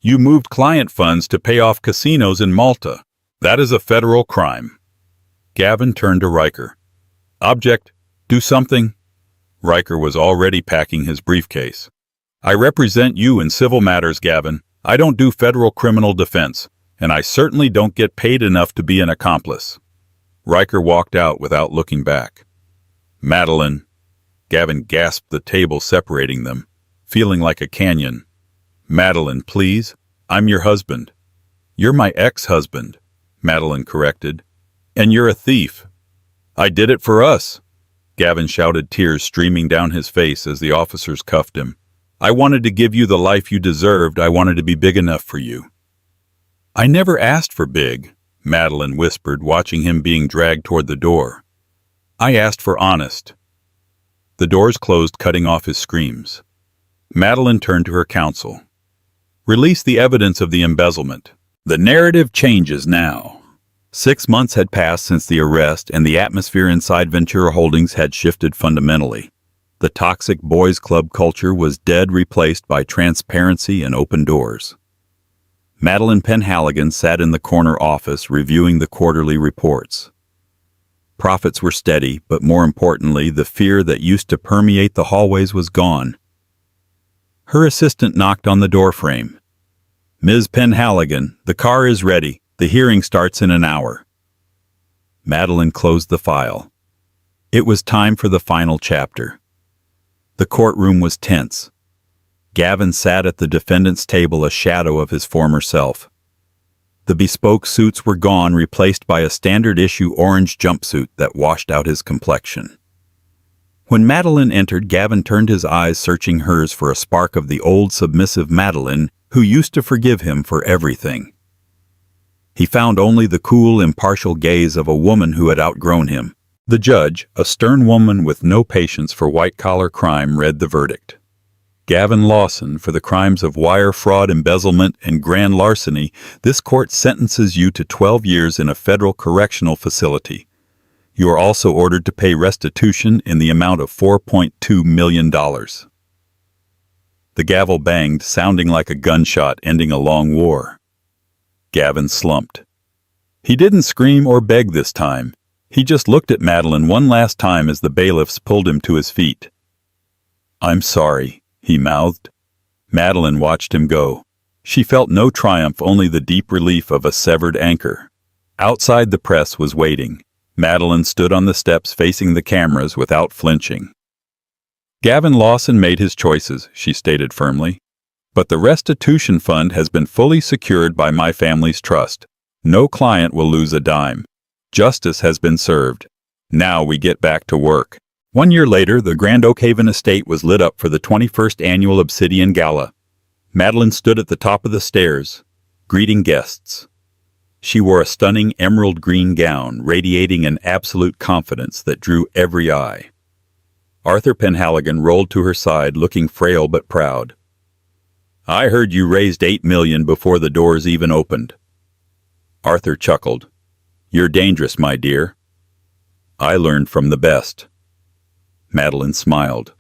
S1: You moved client funds to pay off casinos in Malta. That is a federal crime. Gavin turned to Riker. Object, do something. Riker was already packing his briefcase. I represent you in civil matters, Gavin. I don't do federal criminal defense, and I certainly don't get paid enough to be an accomplice. Riker walked out without looking back. Madeline. Gavin gasped, the table separating them, feeling like a canyon. Madeline, please. I'm your husband. You're my ex-husband, Madeline corrected. And you're a thief. I did it for us. Gavin shouted, tears streaming down his face as the officers cuffed him. I wanted to give you the life you deserved. I wanted to be big enough for you. I never asked for big, Madeline whispered, watching him being dragged toward the door. I asked for honest. The doors closed, cutting off his screams. Madeline turned to her counsel. Release the evidence of the embezzlement. The narrative changes now. 6 months had passed since the arrest, and the atmosphere inside Ventura Holdings had shifted fundamentally. The toxic boys' club culture was dead, replaced by transparency and open doors. Madeline Penhaligon sat in the corner office reviewing the quarterly reports. Profits were steady, but more importantly, the fear that used to permeate the hallways was gone. Her assistant knocked on the doorframe. Ms. Penhaligon, the car is ready. The hearing starts in an hour. Madeline closed the file. It was time for the final chapter. The courtroom was tense. Gavin sat at the defendant's table, a shadow of his former self. The bespoke suits were gone, replaced by a standard-issue orange jumpsuit that washed out his complexion. When Madeline entered, Gavin turned his eyes, searching hers for a spark of the old submissive Madeline who used to forgive him for everything. He found only the cool, impartial gaze of a woman who had outgrown him. The judge, a stern woman with no patience for white-collar crime, read the verdict. Gavin Lawson, for the crimes of wire fraud, embezzlement, and grand larceny, this court sentences you to 12 years in a federal correctional facility. You are also ordered to pay restitution in the amount of $4.2 million. The gavel banged, sounding like a gunshot ending a long war. Gavin slumped. He didn't scream or beg this time. He just looked at Madeline one last time as the bailiffs pulled him to his feet. I'm sorry, he mouthed. Madeline watched him go. She felt no triumph, only the deep relief of a severed anchor. Outside, the press was waiting. Madeline stood on the steps facing the cameras without flinching. Gavin Lawson made his choices, she stated firmly. But the restitution fund has been fully secured by my family's trust. No client will lose a dime. Justice has been served. Now we get back to work. 1 year later, the Grand Oakhaven estate was lit up for the 21st annual Obsidian Gala. Madeline stood at the top of the stairs, greeting guests. She wore a stunning emerald green gown, radiating an absolute confidence that drew every eye. Arthur Penhaligon rolled to her side, looking frail but proud. I heard you raised $8 million before the doors even opened. Arthur chuckled. You're dangerous, my dear. I learned from the best. Madeline smiled.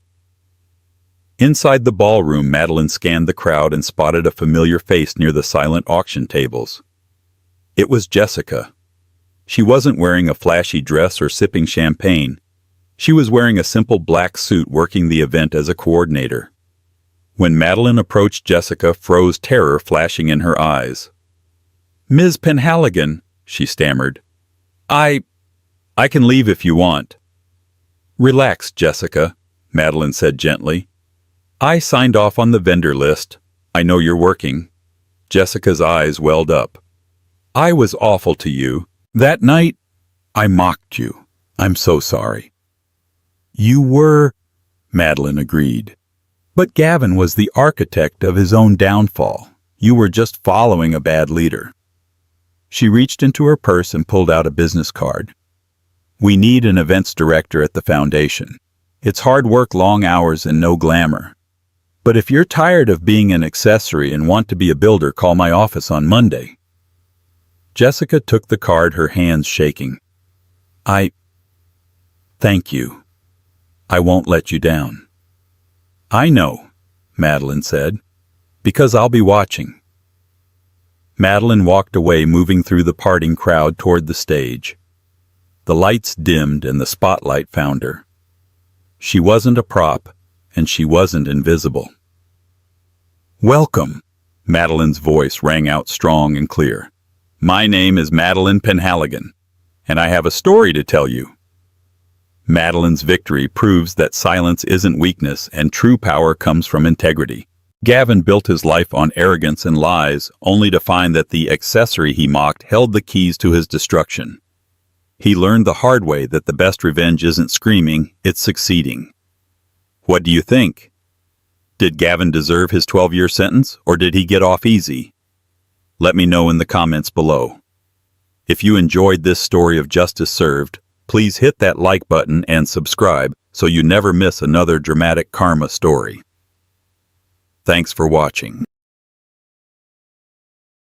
S1: Inside the ballroom, Madeline scanned the crowd and spotted a familiar face near the silent auction tables. It was Jessica. She wasn't wearing a flashy dress or sipping champagne. She was wearing a simple black suit, working the event as a coordinator. When Madeline approached, Jessica froze, terror flashing in her eyes. Ms. Penhaligon, she stammered. I can leave if you want. Relax, Jessica, Madeline said gently. I signed off on the vendor list. I know you're working. Jessica's eyes welled up. I was awful to you. That night, I mocked you. I'm so sorry. You were, Madeline agreed. But Gavin was the architect of his own downfall. You were just following a bad leader. She reached into her purse and pulled out a business card. We need an events director at the foundation. It's hard work, long hours, and no glamour. But if you're tired of being an accessory and want to be a builder, call my office on Monday." Jessica took the card, her hands shaking. Thank you. I won't let you down." "I know," Madeline said, "because I'll be watching." Madeline walked away, moving through the parting crowd toward the stage. The lights dimmed and the spotlight found her. She wasn't a prop, and she wasn't invisible. "Welcome," Madeline's voice rang out strong and clear. "My name is Madeline Penhaligon, and I have a story to tell you." Madeline's victory proves that silence isn't weakness and true power comes from integrity. Gavin built his life on arrogance and lies, only to find that the accessory he mocked held the keys to his destruction. He learned the hard way that the best revenge isn't screaming, it's succeeding. What do you think? Did Gavin deserve his 12-year sentence, or did he get off easy? Let me know in the comments below. If you enjoyed this story of justice served, please hit that like button and subscribe so you never miss another dramatic karma story. Thanks for watching.